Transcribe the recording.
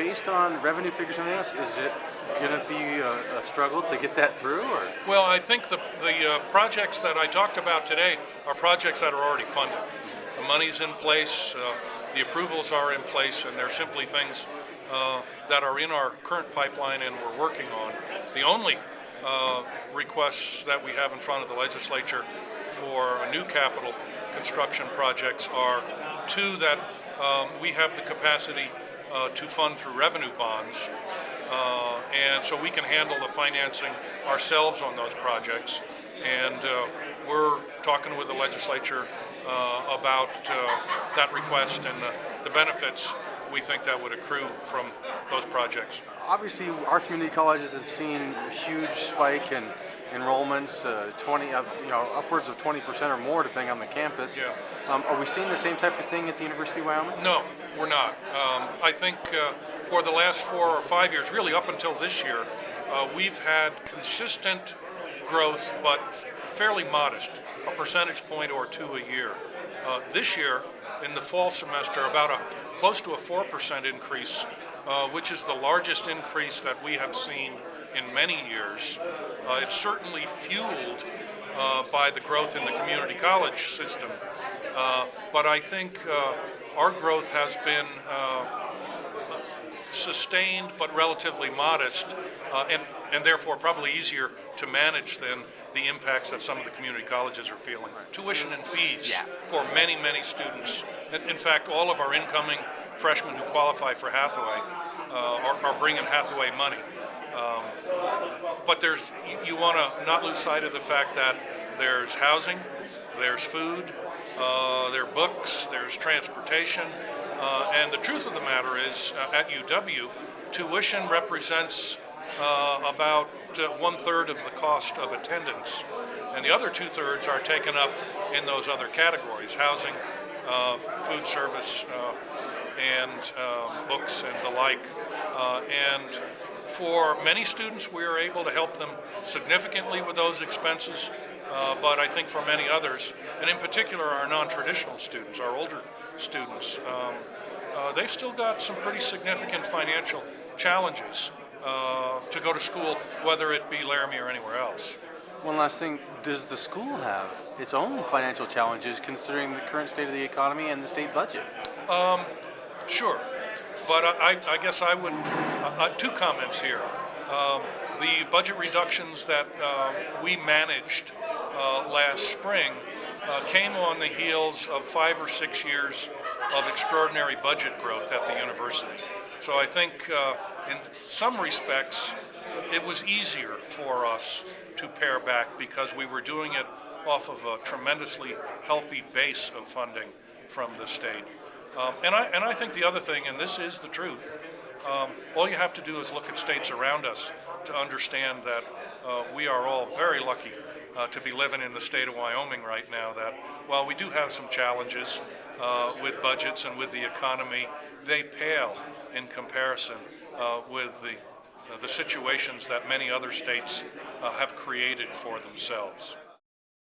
based on revenue figures and everything else, is it going to be a struggle to get that through? Or Well, I think the projects that I talked about today are projects that are already funded. The money's in place, the approvals are in place, and they're simply things that are in our current pipeline and we're working on. The only requests that we have in front of the legislature for new capital construction projects are two that we have the capacity to fund through revenue bonds, and so we can handle the financing ourselves on those projects. And we're talking with the legislature about that request and the benefits we think that would accrue from those projects. obviously, our community colleges have seen a huge spike in enrollments, upwards of 20% or more, depending on the campus. Yeah. Are we seeing the same type of thing at the University of Wyoming? No, we're not. I think for the last 4 or 5 years, really up until this year, we've had consistent growth, but fairly modest, a percentage point or two a year. This year, in the fall semester, close to a 4% increase, which is the largest increase that we have seen in many years. It's certainly fueled by the growth in the community college system, but I think our growth has been sustained but relatively modest, and therefore probably easier to manage than the impacts that some of the community colleges are feeling. Tuition and fees for many, many students. In fact, all of our incoming freshmen who qualify for Hathaway are bringing Hathaway money. But you want to not lose sight of the fact that there's housing, there's food, there are books, there's transportation, and the truth of the matter is, at UW, tuition represents about 1/3 of the cost of attendance, and the other 2/3 are taken up in those other categories: housing, food service, and books and the like. And for many students, we are able to help them significantly with those expenses, but I think for many others, and in particular our non-traditional students, our older students, they've still got some pretty significant financial challenges to go to school, whether it be Laramie or anywhere else. One last thing, does the school have its own financial challenges considering the current state of the economy and the state budget? Sure, but I guess I would, two comments here. The budget reductions that we managed last spring came on the heels of 5 or 6 years of extraordinary budget growth at the university. So I think in some respects it was easier for us to pare back because we were doing it off of a tremendously healthy base of funding from the state. And I think the other thing, and this is the truth, all you have to do is look at states around us to understand that we are all very lucky to be living in the state of Wyoming right now, that while we do have some challenges with budgets and with the economy, they pale in comparison with the situations that many other states have created for themselves.